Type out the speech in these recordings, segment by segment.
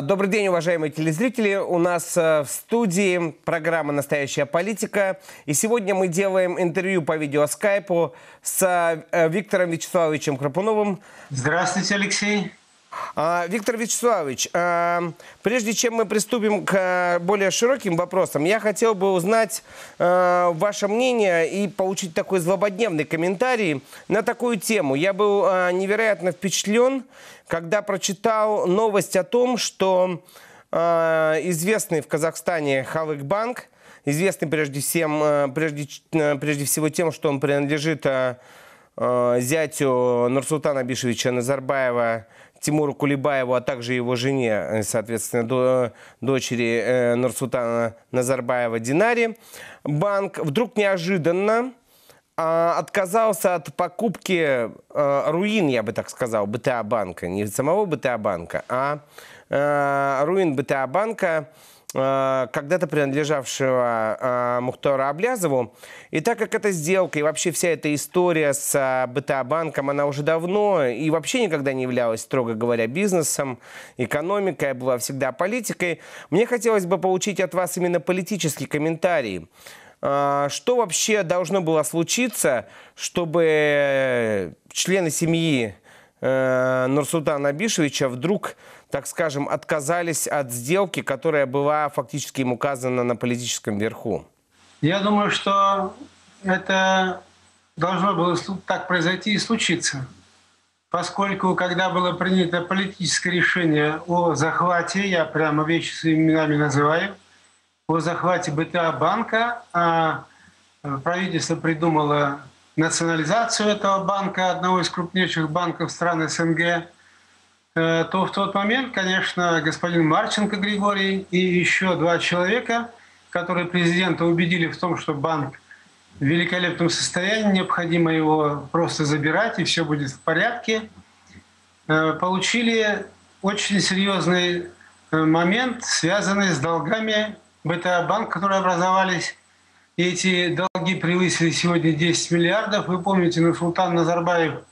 Добрый день, уважаемые телезрители. У нас в студии программа «Настоящая политика». И сегодня мы делаем интервью по видеоскайпу с Виктором Вячеславовичем Храпуновым. Здравствуйте, Алексей. Виктор Вячеславович, прежде чем мы приступим к более широким вопросам, я хотел бы узнать ваше мнение и получить такой злободневный комментарий на такую тему. Я был невероятно впечатлен, когда прочитал новость о том, что известный в Казахстане Халык-банк, известный прежде всего тем, что он принадлежит зятю Нурсултана Абишевича Назарбаева, Тимуру Кулебаеву, а также его жене, соответственно, дочери Нурсултана Назарбаева Динаре, банк вдруг неожиданно отказался от покупки руин, я бы так сказал, БТА банка. Не самого БТА банка, а руин БТА банка, когда-то принадлежавшего Мухтару Аблязову. И так как эта сделка и вообще вся эта история с БТА банком, она уже давно и вообще никогда не являлась, строго говоря, бизнесом, экономикой, а была всегда политикой, мне хотелось бы получить от вас именно политический комментарий. Что вообще должно было случиться, чтобы члены семьи Нурсултана Абишевича вдруг, так скажем, отказались от сделки, которая была фактически им указана на политическом верху? Я думаю, что это должно было так произойти и случиться. Поскольку, когда было принято политическое решение о захвате, я прямо вещи своими именами называю, о захвате БТА банка, а правительство придумало национализацию этого банка, одного из крупнейших банков стран СНГ, то в тот момент, конечно, господин Марченко Григорий и еще два человека, которые президента убедили в том, что банк в великолепном состоянии, необходимо его просто забирать, и все будет в порядке, получили очень серьезный момент, связанный с долгами БТА банк, которые образовались. И эти долги превысили сегодня 10 миллиардов. Вы помните, Нурсултан Назарбаев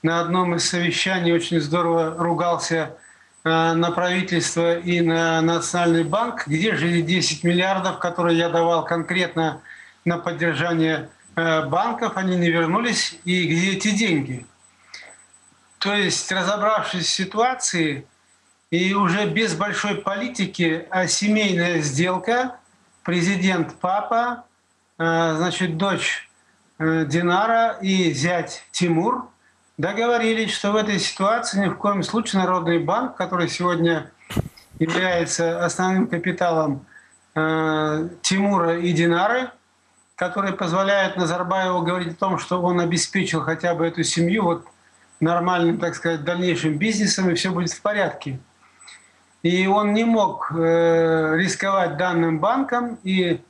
на одном из совещаний очень здорово ругался на правительство и на Национальный банк. Где же эти 10 миллиардов, которые я давал конкретно на поддержание банков, они не вернулись, и где эти деньги? То есть, разобравшись в ситуации, и уже без большой политики, а семейная сделка, президент папа, значит, дочь Динара и зять Тимур договорились, что в этой ситуации ни в коем случае Народный банк, который сегодня является основным капиталом Тимура и Динары, который позволяет Назарбаеву говорить о том, что он обеспечил хотя бы эту семью вот нормальным, так сказать, дальнейшим бизнесом, и все будет в порядке. И он не мог рисковать данным банком и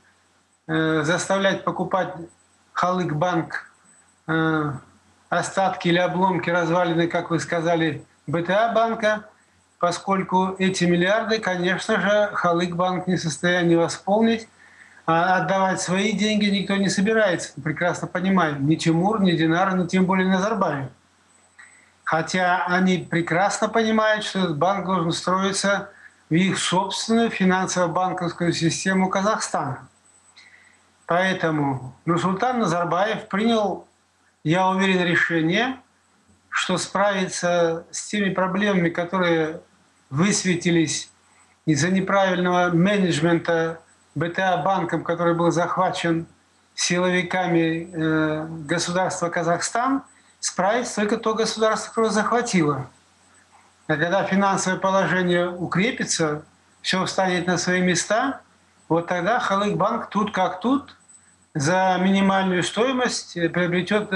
заставлять покупать Халык-банк остатки или обломки развалины, как вы сказали, БТА банка, поскольку эти миллиарды, конечно же, Халык-банк не в состоянии восполнить, а отдавать свои деньги никто не собирается. Прекрасно понимаю, ни Тимур, ни Динар, ни тем более Назарбаев. Хотя они прекрасно понимают, что этот банк должен строиться в их собственную финансово-банковскую систему Казахстана. Поэтому Нурсултан Назарбаев принял, я уверен, решение, что справиться с теми проблемами, которые высветились из-за неправильного менеджмента БТА банком, который был захвачен силовиками государства Казахстан, справится только то государство, которое захватило. А когда финансовое положение укрепится, все встанет на свои места, вот тогда Халык-банк тут как тут за минимальную стоимость приобретет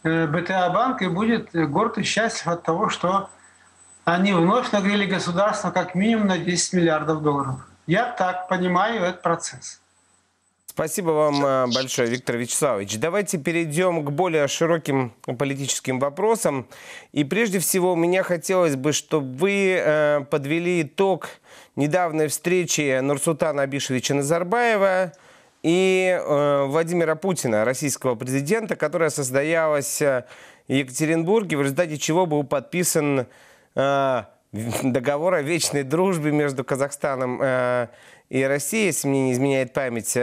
БТА банк и будет горд и счастлив от того, что они вновь нагрели государство как минимум на 10 миллиардов долларов. Я так понимаю этот процесс. Спасибо вам большое, Виктор Вячеславович. Давайте перейдем к более широким политическим вопросам. И прежде всего, мне хотелось бы, чтобы вы подвели итог недавней встречи Нурсултана Абишевича Назарбаева и Владимира Путина, российского президента, которая состоялась в Екатеринбурге, в результате чего был подписан договор о вечной дружбе между Казахстаном и Россией, если мне не изменяет память,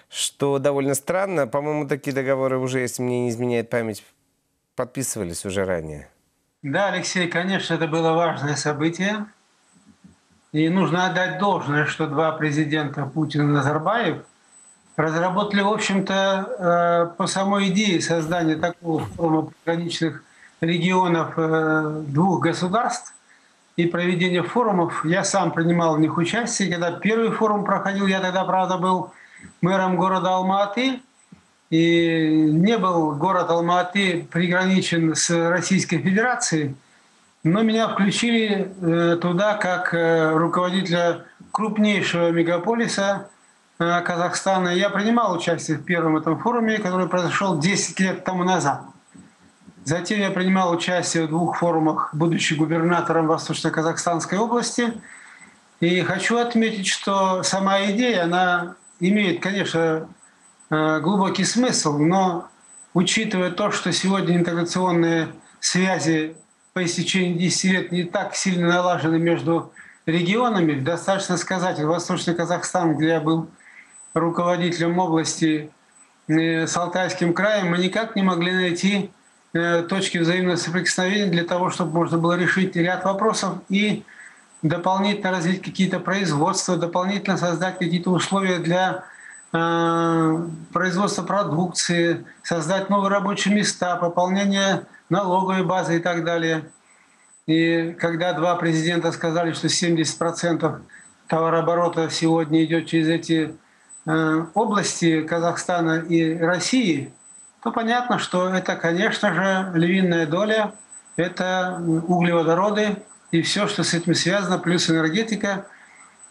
что довольно странно. По-моему, такие договоры уже, если мне не изменяет память, подписывались уже ранее. Да, Алексей, конечно, это было важное событие. И нужно отдать должное, что два президента, Путин и Назарбаев, разработали, в общем-то, по самой идее создания такого форума пограничных регионов двух государств и проведения форумов. Я сам принимал в них участие. Когда первый форум проходил, я тогда, правда, был мэром города Алма-Аты. И не был город Алма-Аты приграничен с Российской Федерацией, но меня включили туда как руководителя крупнейшего мегаполиса Казахстана. Я принимал участие в первом этом форуме, который произошел 10 лет тому назад. Затем я принимал участие в двух форумах, будучи губернатором Восточно-Казахстанской области. И хочу отметить, что сама идея, она имеет, конечно, глубокий смысл, но учитывая то, что сегодня интеграционные связи по истечении 10 лет не так сильно налажены между регионами, достаточно сказать, Восточный Казахстан, где я был руководителем области с Алтайским краем, мы никак не могли найти точки взаимного соприкосновения для того, чтобы можно было решить ряд вопросов и дополнительно развить какие-то производства, дополнительно создать какие-то условия для производства продукции, создать новые рабочие места, пополнение налоговой базы и так далее. И когда два президента сказали, что 70% товарооборота сегодня идет через эти области Казахстана и России, то понятно, что это, конечно же, львиная доля, это углеводороды и все, что с этим связано, плюс энергетика.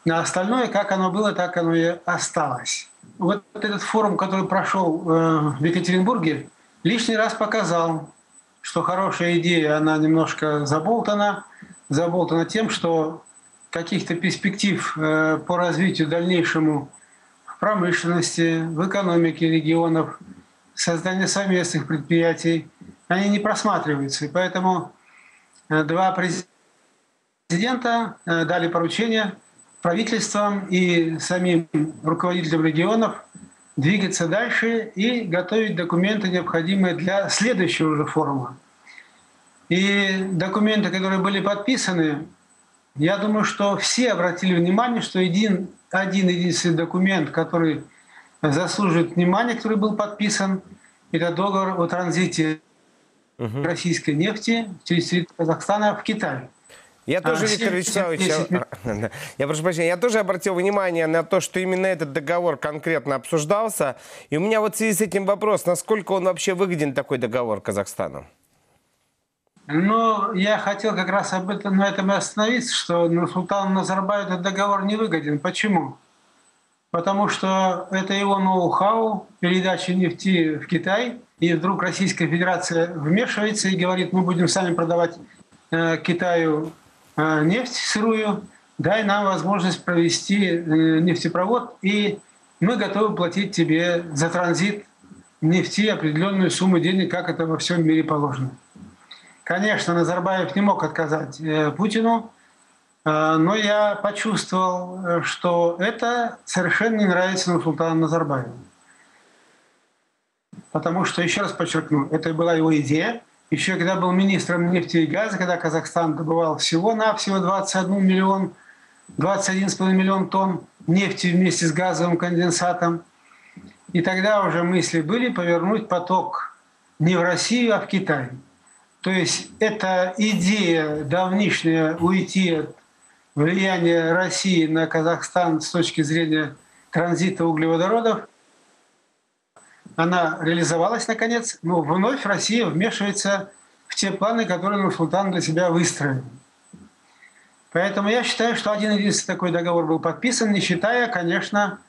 А остальное, как оно было, так оно и осталось. Вот этот форум, который прошел в Екатеринбурге, лишний раз показал, что хорошая идея, она немножко заболтана тем, что каких-то перспектив по развитию дальнейшему в промышленности, в экономике регионов, создание совместных предприятий, они не просматриваются. И поэтому два президента дали поручение правительствам и самим руководителям регионов двигаться дальше и готовить документы, необходимые для следующего уже форума. И документы, которые были подписаны, я думаю, что все обратили внимание, что один единственный документ, который заслуживает внимания, который был подписан, это договор о транзите российской нефти через территорию Казахстана в Китай. Я тоже, Виктор Вячеславович, я прошу прощения, я тоже обратил внимание на то, что именно этот договор конкретно обсуждался. И у меня вот в связи с этим вопрос, насколько он вообще выгоден, такой договор Казахстану? Ну, я хотел как раз на этом и остановиться, что Нурсултану Назарбаеву этот договор не выгоден. Почему? Потому что это его ноу-хау, передача нефти в Китай, и вдруг Российская Федерация вмешивается и говорит, мы будем сами продавать Китаю нефть сырую, дай нам возможность провести нефтепровод, и мы готовы платить тебе за транзит нефти определенную сумму денег, как это во всем мире положено. Конечно, Назарбаев не мог отказать Путину, но я почувствовал, что это совершенно не нравится Нурсултану Назарбаеву. Потому что, еще раз подчеркну, это была его идея. Еще когда был министром нефти и газа, когда Казахстан добывал всего-навсего 21,5 миллион тонн нефти вместе с газовым конденсатом. И тогда уже мысли были повернуть поток не в Россию, а в Китай. То есть эта идея давнишняя уйти от влияния России на Казахстан с точки зрения транзита углеводородов, она реализовалась наконец, но вновь Россия вмешивается в те планы, которые Нурсултан для себя выстроил. Поэтому я считаю, что один-единственный такой договор был подписан, не считая, конечно,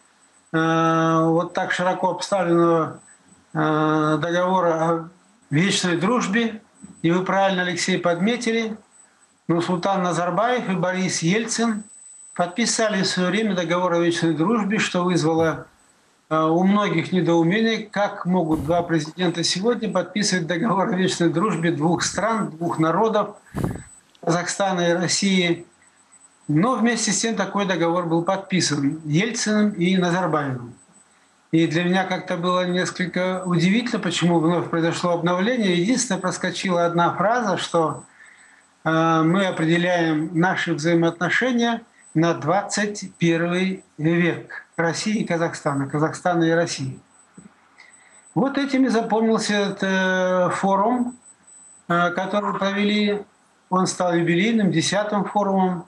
вот так широко обставленного договора о вечной дружбе. И вы правильно, Алексей, подметили, Нурсултан Назарбаев и Борис Ельцин подписали в свое время договор о вечной дружбе, что вызвало у многих недоумение, как могут два президента сегодня подписывать договор о вечной дружбе двух стран, двух народов, Казахстана и России. Но вместе с тем такой договор был подписан Ельциным и Назарбаевым. И для меня как-то было несколько удивительно, почему вновь произошло обновление. Единственное, проскочила одна фраза, что мы определяем наши взаимоотношения на 21 век России и Казахстана, Казахстана и России. Вот этим и запомнился этот форум, который провели. Он стал юбилейным, 10-м форумом.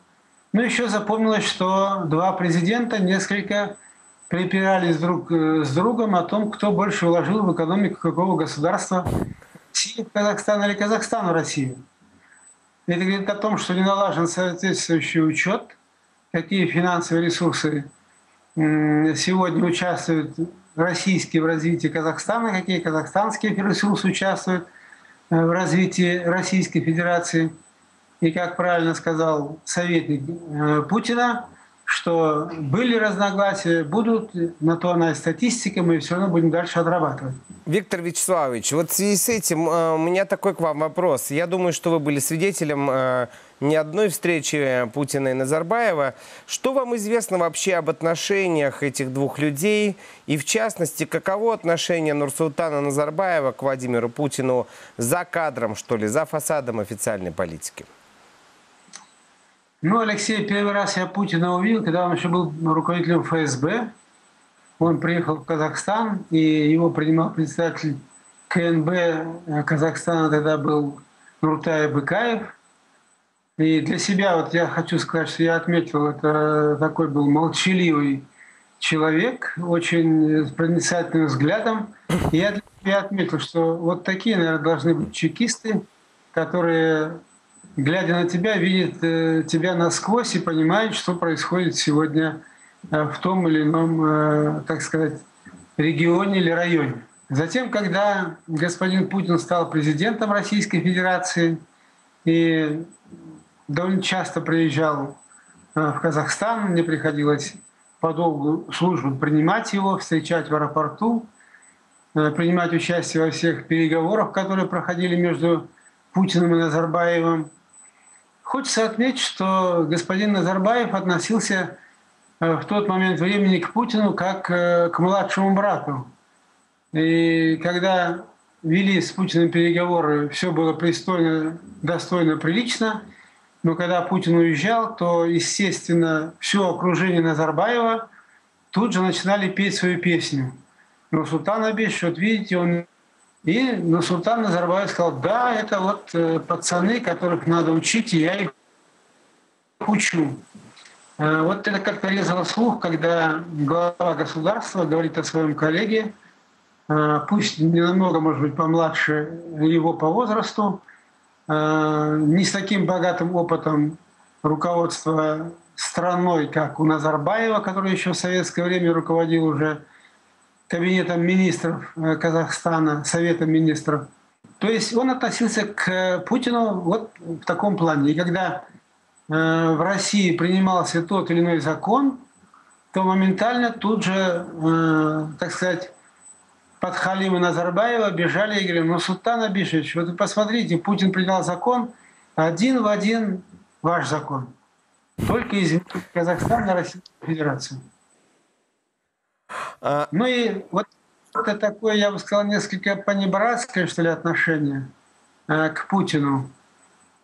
Но еще запомнилось, что два президента несколько припирались друг с другом о том, кто больше вложил в экономику какого государства, Россия в Казахстан или Казахстан в Россию. Это говорит о том, что не налажен соответствующий учет, какие финансовые ресурсы сегодня участвуют российские в развитии Казахстана, какие казахстанские ресурсы участвуют в развитии Российской Федерации. И, как правильно сказал советник Путина, что были разногласия, будут, на то она и статистика, мы все равно будем дальше отрабатывать. Виктор Вячеславович, вот в связи с этим у меня такой к вам вопрос. Я думаю, что вы были свидетелем не одной встречи Путина и Назарбаева. Что вам известно вообще об отношениях этих двух людей? И в частности, каково отношение Нурсултана Назарбаева к Владимиру Путину за кадром, что ли, за фасадом официальной политики? Ну, Алексей, первый раз я Путина увидел, когда он еще был руководителем ФСБ. Он приехал в Казахстан, и его принимал председатель КНБ Казахстана, тогда был Нуртай Быкаев. И для себя вот я хочу сказать, что я отметил, это такой был молчаливый человек, очень с проницательным взглядом. И я для себя отметил, что вот такие, наверное, должны быть чекисты, которые, глядя на тебя, видят тебя насквозь и понимают, что происходит сегодня в том или ином, так сказать, регионе или районе. Затем, когда господин Путин стал президентом Российской Федерации и довольно часто приезжал в Казахстан, мне приходилось по долгу службы принимать его, встречать в аэропорту, принимать участие во всех переговорах, которые проходили между Путиным и Назарбаевым. Хочется отметить, что господин Назарбаев относился в тот момент времени к Путину как к младшему брату. И когда вели с Путиным переговоры, все было пристойно, достойно, прилично. Но когда Путин уезжал, то, естественно, все окружение Назарбаева тут же начинали петь свою песню. Нурсултан Абишевич, вот видите, он... И Нурсултан Назарбаев сказал, да, это вот пацаны, которых надо учить, и я их учу. Вот это как-то резало слух, когда глава государства говорит о своем коллеге, пусть не намного, может быть, помладше его по возрасту, не с таким богатым опытом руководства страной, как у Назарбаева, который еще в советское время руководил уже кабинетом министров Казахстана, Советом министров. То есть он относился к Путину вот в таком плане. И когда в России принимался тот или иной закон, то моментально тут же, так сказать, подхалимы Назарбаева бежали и говорили, Нурсултан Абишевич, вот вы посмотрите, Путин принял закон один в один ваш закон. Только из Казахстана, Российской Федерации. Ну и вот это такое, я бы сказал, несколько понебратское, что ли, отношение к Путину.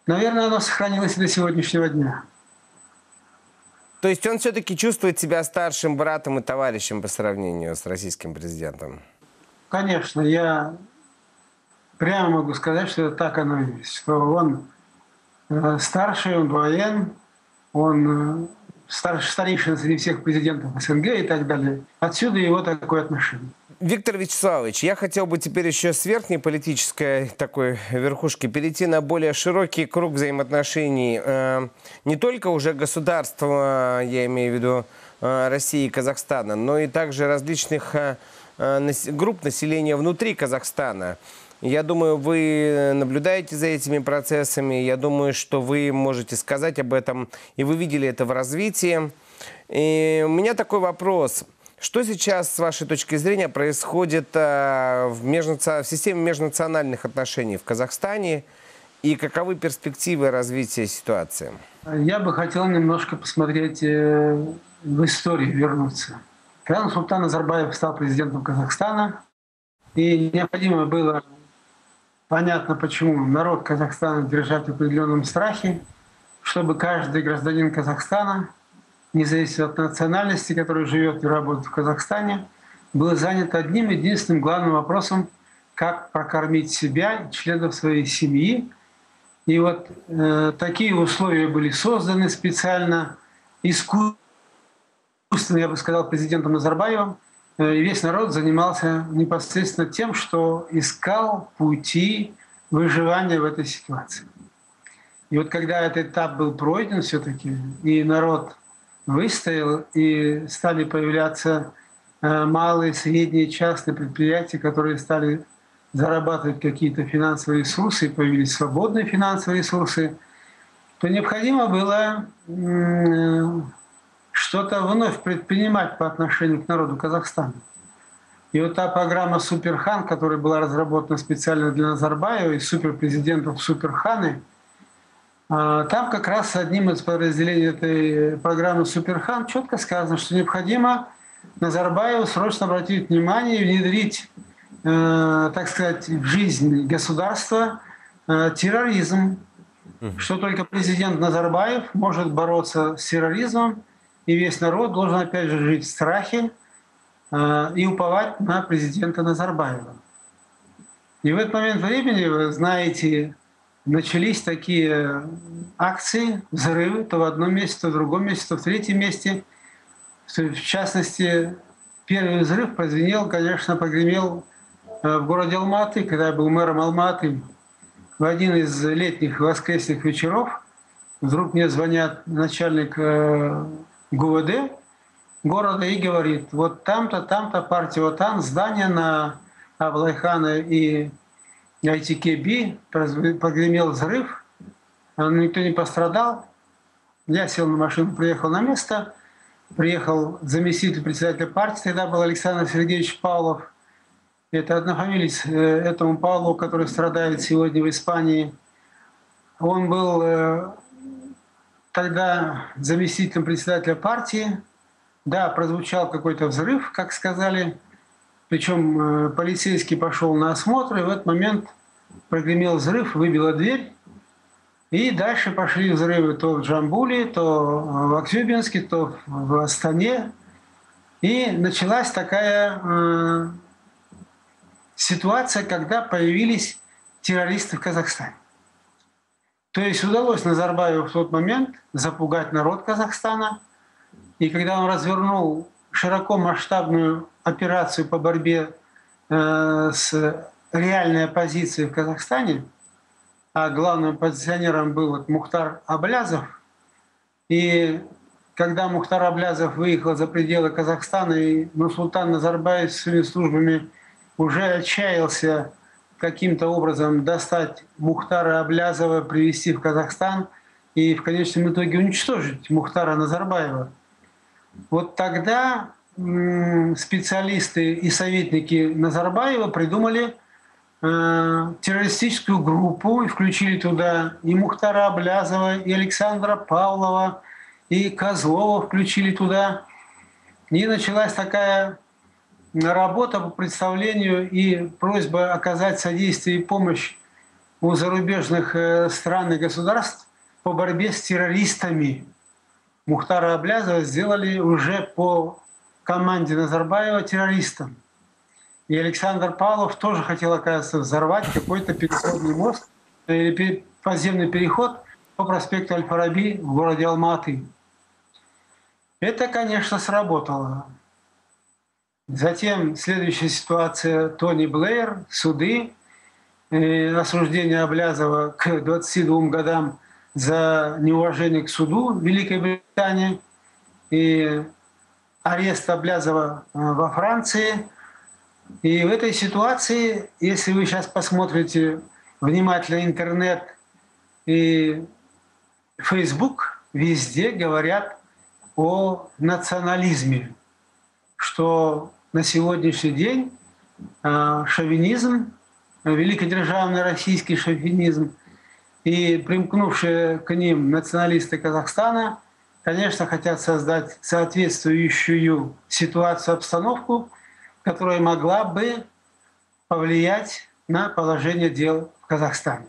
Наверное, оно сохранилось и до сегодняшнего дня. То есть он все-таки чувствует себя старшим братом и товарищем по сравнению с российским президентом? Конечно, я прямо могу сказать, что это так оно и есть. Что он старший, он воен, он старейшина среди всех президентов СНГ и так далее. Отсюда его такое отношение. Виктор Вячеславович, я хотел бы теперь еще с верхней политической такой верхушки перейти на более широкий круг взаимоотношений. Не только уже государства, я имею в виду России и Казахстана, но и также различных групп населения внутри Казахстана. Я думаю, вы наблюдаете за этими процессами, я думаю, что вы можете сказать об этом, и вы видели это в развитии. И у меня такой вопрос. Что сейчас, с вашей точки зрения, происходит в системе межнациональных отношений в Казахстане? И каковы перспективы развития ситуации? Я бы хотел немножко посмотреть в историю, вернуться. Когда Нурсултан Назарбаев стал президентом Казахстана, и необходимо было, понятно почему, народ Казахстана держать в определенном страхе, чтобы каждый гражданин Казахстана, независимо от национальности, который живет и работает в Казахстане, был занят одним единственным главным вопросом, как прокормить себя и членов своей семьи. И вот такие условия были созданы специально, искусственно, я бы сказал, президентом Назарбаевым. И весь народ занимался непосредственно тем, что искал пути выживания в этой ситуации. И вот когда этот этап был пройден все-таки, и народ выстоял, и стали появляться малые, средние, частные предприятия, которые стали зарабатывать какие-то финансовые ресурсы, появились свободные финансовые ресурсы, то необходимо было что-то вновь предпринимать по отношению к народу Казахстана. И вот та программа «Суперхан», которая была разработана специально для Назарбаева и суперпрезидентов «Суперханы», там как раз одним из подразделений этой программы «Суперхан» четко сказано, что необходимо Назарбаеву срочно обратить внимание и внедрить, так сказать, в жизнь государства терроризм, что только президент Назарбаев может бороться с терроризмом, и весь народ должен опять же жить в страхе и уповать на президента Назарбаева. И в этот момент времени, вы знаете, начались такие акции, взрывы, то в одном месте, то в другом месте, то в третьем месте. В частности, первый взрыв прозвенел, конечно, прогремел в городе Алматы, когда я был мэром Алматы. В один из летних воскресных вечеров вдруг мне звонят начальник ГУВД города и говорит: вот там-то, там-то партия ОТАН, здание на Аблайхана и ITKB, прогремел взрыв, никто не пострадал. Я сел на машину, приехал на место, приехал заместитель председателя партии, тогда был Александр Сергеевич Павлов. Это однофамилец этому Павлу, который страдает сегодня в Испании. Он был тогда заместителем председателя партии. Да, прозвучал какой-то взрыв, как сказали. Причем полицейский пошел на осмотр, и в этот момент прогремел взрыв, выбила дверь. И дальше пошли взрывы то в Джамбуле, то в Актюбинске, то в Астане. И началась такая ситуация, когда появились террористы в Казахстане. То есть удалось Назарбаеву в тот момент запугать народ Казахстана. И когда он развернул широко масштабную операцию по борьбе с реальной оппозицией в Казахстане, а главным оппозиционером был Мухтар Аблязов, и когда Мухтар Аблязов выехал за пределы Казахстана, и Нурсултан Назарбаев с своими службами уже отчаялся каким-то образом достать Мухтара Аблязова, привезти в Казахстан и в конечном итоге уничтожить Мухтара Назарбаева. Вот тогда специалисты и советники Назарбаева придумали террористическую группу и включили туда и Мухтара Аблязова, и Александра Павлова, и Козлова включили туда. И началась такая работа по представлению и просьба оказать содействие и помощь у зарубежных стран и государств по борьбе с террористами. Мухтара Аблязова сделали уже по команде Назарбаева террористом. И Александр Павлов тоже хотел, оказывается, взорвать какой-то переходный мост или подземный переход по проспекту Аль-Фараби в городе Алматы. Это, конечно, сработало. Затем следующая ситуация: Тони Блэйр, суды, осуждение Аблязова к 22 годам за неуважение к суду в Великой Британии и арест Аблязова во Франции. И в этой ситуации, если вы сейчас посмотрите внимательно интернет и Facebook, везде говорят о национализме, что на сегодняшний день шовинизм, великодержавный российский шовинизм и примкнувшие к ним националисты Казахстана, конечно, хотят создать соответствующую ситуацию, обстановку, которая могла бы повлиять на положение дел в Казахстане.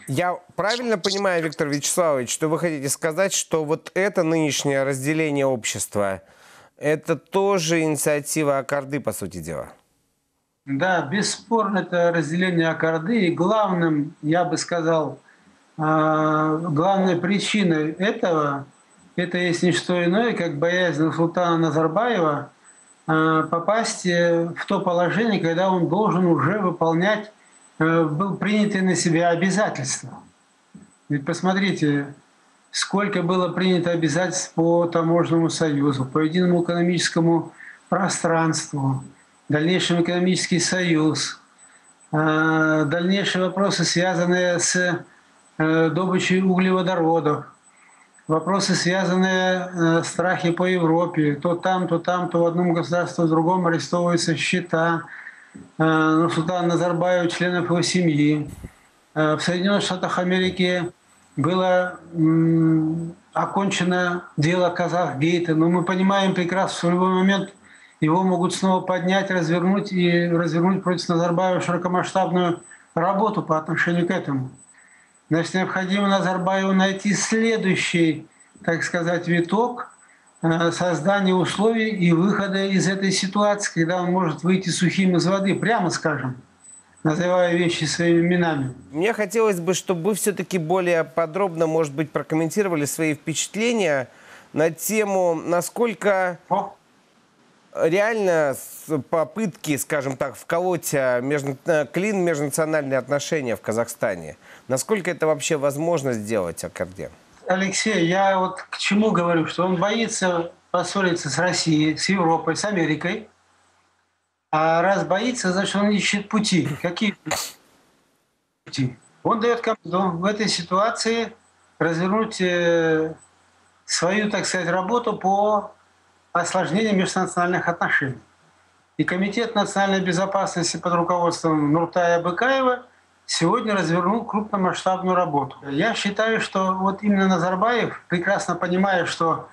Я правильно понимаю, Виктор Вячеславович, что вы хотите сказать, что вот это нынешнее разделение общества, это тоже инициатива Аккарды, по сути дела? Да, бесспорно, это разделение Аккарды. И главным, я бы сказал, главной причиной этого, это есть не что иное, как боязнь Султана Назарбаева попасть в то положение, когда он должен уже выполнять был принятые на себя обязательства. Ведь посмотрите, сколько было принято обязательств по таможенному союзу, по единому экономическому пространству, дальнейший экономический союз, дальнейшие вопросы, связанные с добычей углеводородов, вопросы, связанные с страхи по Европе. То там, то в одном государстве, то в другом арестовываются счета Нурсултана Назарбаева, членов его семьи. В Соединенных Штатах Америки было окончено дело Казахгейта, но мы понимаем прекрасно, что в любой момент его могут снова поднять, развернуть против Назарбаева широкомасштабную работу по отношению к этому. Значит, необходимо Назарбаеву найти следующий, так сказать, виток создания условий и выхода из этой ситуации, когда он может выйти сухим из воды, прямо скажем, называя вещи своими именами. Мне хотелось бы, чтобы вы все-таки более подробно, может быть, прокомментировали свои впечатления на тему, насколько реально попытки, скажем так, вколоть клин межнациональные отношения в Казахстане. Насколько это вообще возможно сделать, Аккарде? Алексей, я вот к чему говорю, что он боится поссориться с Россией, с Европой, с Америкой. А раз боится, значит, он ищет пути. Какие пути? Он дает команду в этой ситуации развернуть свою, так сказать, работу по осложнению межнациональных отношений. И Комитет национальной безопасности под руководством Нуртая Абыкаева сегодня развернул крупномасштабную работу. Я считаю, что вот именно Назарбаев, прекрасно понимая, что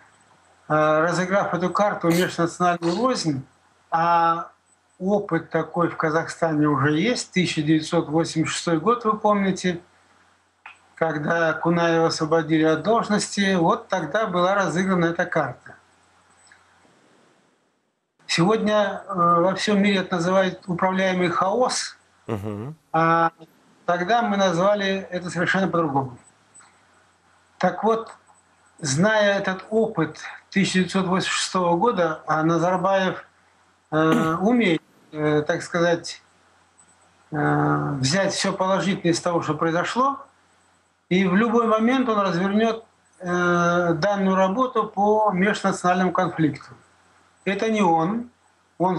разыграв эту карту межнациональную рознь, а опыт такой в Казахстане уже есть, 1986 год, вы помните, когда Кунаева освободили от должности, вот тогда была разыграна эта карта. Сегодня во всем мире это называют управляемый хаос, а тогда мы назвали это совершенно по-другому. Так вот, зная этот опыт 1986 года, а Назарбаев умеет, так сказать, взять все положительное из того, что произошло, и в любой момент он развернет данную работу по межнациональному конфликту. Это не он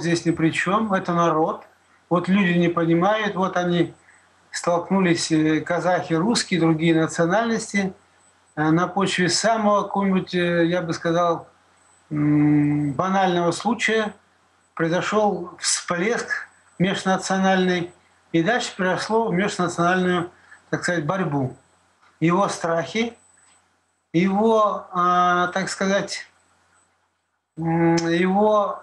здесь ни при чем, это народ. Вот люди не понимают, вот они столкнулись, казахи, русские, другие национальности, на почве самого какого-нибудь, я бы сказал, банального случая произошел всплеск межнациональный, и дальше перешло в межнациональную, так сказать, борьбу. Его страхи, его, так сказать, его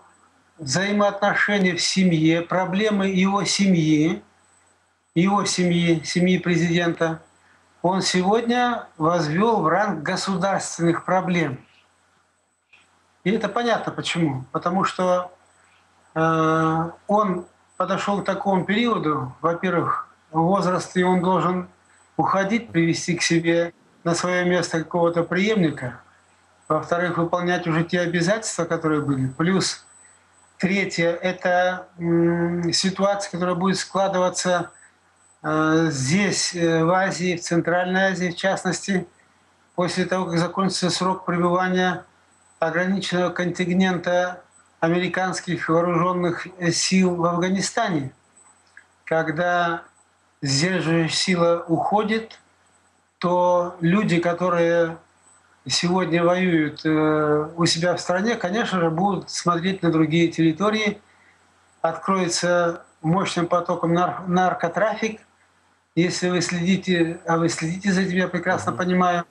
взаимоотношения в семье, проблемы его семьи, семьи президента, он сегодня возвел в ранг государственных проблем. И это понятно почему. Потому что он подошел к такому периоду, во-первых, возраст, и он должен уходить, привести к себе на свое место какого-то преемника. Во-вторых, выполнять уже те обязательства, которые были. Плюс третье – это ситуация, которая будет складываться здесь, в Азии, в Центральной Азии, в частности, после того, как закончится срок пребывания ограниченного контингента американских вооруженных сил в Афганистане. Когда сдерживающая сила уходит, то люди, которые сегодня воюют у себя в стране, конечно же, будут смотреть на другие территории, откроется мощным потоком наркотрафик, Если вы следите, а вы следите за этим, я прекрасно понимаю,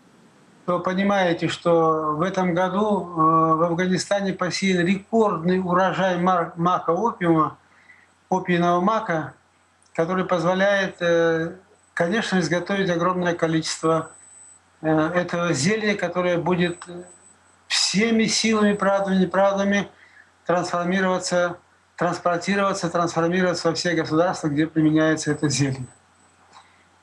то понимаете, что в этом году в Афганистане посеян рекордный урожай мака опиума, опийного мака, который позволяет, конечно, изготовить огромное количество этого зелья, которое будет всеми силами, правдами, неправдами трансформироваться во все государства, где применяется это зелье.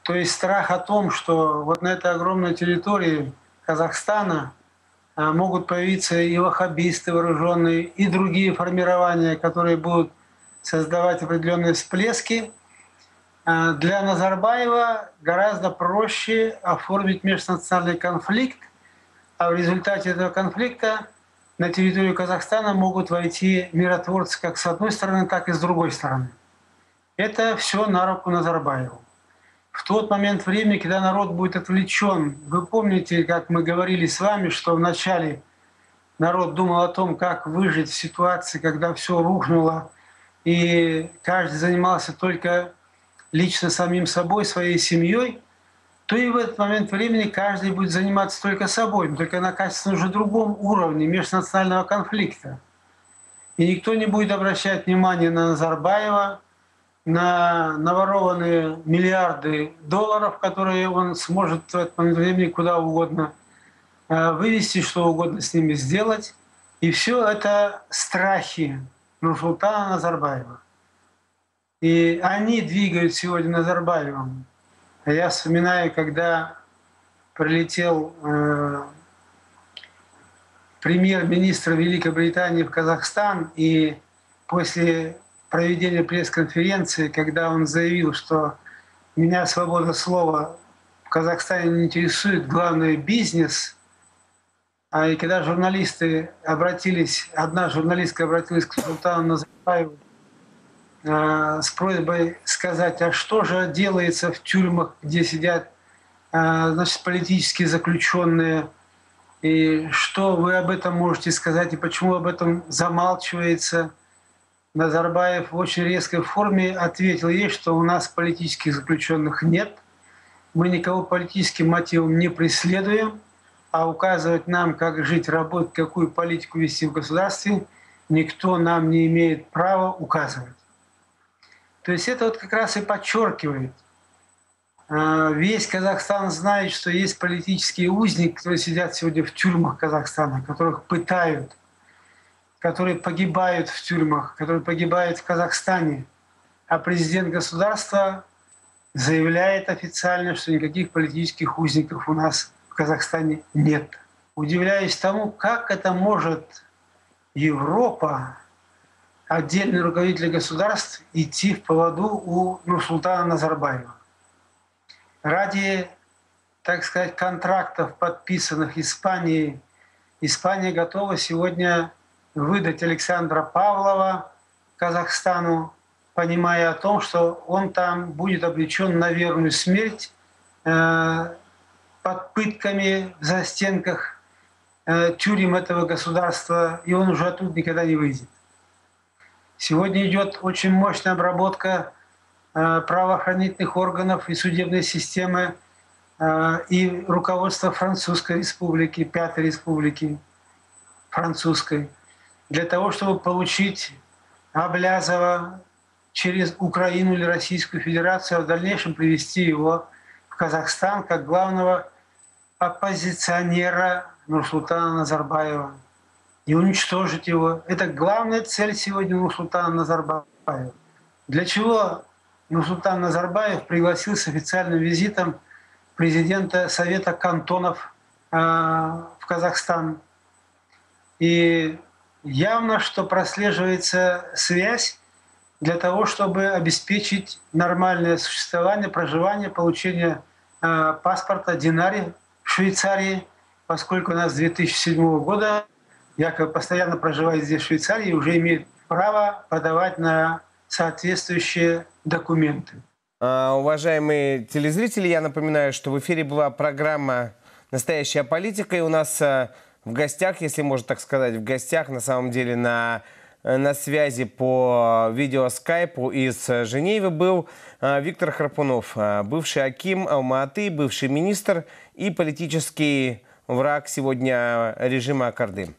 То есть страх о том, что вот на этой огромной территории Казахстана могут появиться и ваххабисты вооруженные, и другие формирования, которые будут создавать определенные всплески. Для Назарбаева гораздо проще оформить межнациональный конфликт, а в результате этого конфликта на территорию Казахстана могут войти миротворцы как с одной стороны, так и с другой стороны. Это все на руку Назарбаеву. В тот момент времени, когда народ будет отвлечен, вы помните, как мы говорили с вами, что вначале народ думал о том, как выжить в ситуации, когда все рухнуло, и каждый занимался только лично самим собой, своей семьей, то и в этот момент времени каждый будет заниматься только собой, но только на качественно уже другом уровне межнационального конфликта. И никто не будет обращать внимание на Назарбаева, на наворованные миллиарды долларов, которые он сможет в этот момент времени куда угодно вывести, что угодно с ними сделать. И все это страхи Нурсултана Назарбаева. И они двигают сегодня Назарбаевым. Я вспоминаю, когда прилетел премьер-министр Великобритании в Казахстан, и после проведения пресс-конференции, когда он заявил, что меня свобода слова в Казахстане не интересует, главное бизнес. И когда журналисты обратились, одна журналистка обратилась к Султану Назарбаеву с просьбой сказать, а что же делается в тюрьмах, где сидят значит, политические заключенные, и что вы об этом можете сказать, и почему об этом замалчивается. Назарбаев в очень резкой форме ответил ей, что у нас политических заключенных нет, мы никого политическим мотивом не преследуем, а указывать нам, как жить, работать, какую политику вести в государстве, никто нам не имеет права указывать. То есть это вот как раз и подчеркивает. Весь Казахстан знает, что есть политические узники, которые сидят сегодня в тюрьмах Казахстана, которых пытают, которые погибают в тюрьмах, которые погибают в Казахстане. А президент государства заявляет официально, что никаких политических узников у нас в Казахстане нет. Удивляюсь тому, как это может Европа, отдельные руководители государств, идти в поводу у Нурсултана Назарбаева. Ради, так сказать, контрактов, подписанных Испанией, Испания готова сегодня выдать Александра Павлова Казахстану, понимая о том, что он там будет обречен на верную смерть под пытками в застенках тюрем этого государства, и он уже оттуда никогда не выйдет. Сегодня идет очень мощная обработка правоохранительных органов и судебной системы и руководства Французской республики, Пятой республики французской, для того, чтобы получить Аблязова через Украину или Российскую Федерацию, а в дальнейшем привести его в Казахстан как главного оппозиционера Нурсултана Назарбаева и уничтожить его. Это главная цель сегодня Нурсултана Назарбаева. Для чего Нурсултан Назарбаев пригласил с официальным визитом президента Совета кантонов в Казахстан. И явно, что прослеживается связь для того, чтобы обеспечить нормальное существование, проживание, получение паспорта Динари в Швейцарии, поскольку у нас с 2007 года якобы постоянно проживает здесь в Швейцарии и уже имеет право подавать на соответствующие документы. Уважаемые телезрители, я напоминаю, что в эфире была программа «Настоящая политика», и у нас в гостях, если можно так сказать, в гостях на самом деле на на связи по видеоскайпу из Женевы был Виктор Храпунов, бывший аким Алма-Аты, бывший министр и политический враг сегодня режима Аккарды.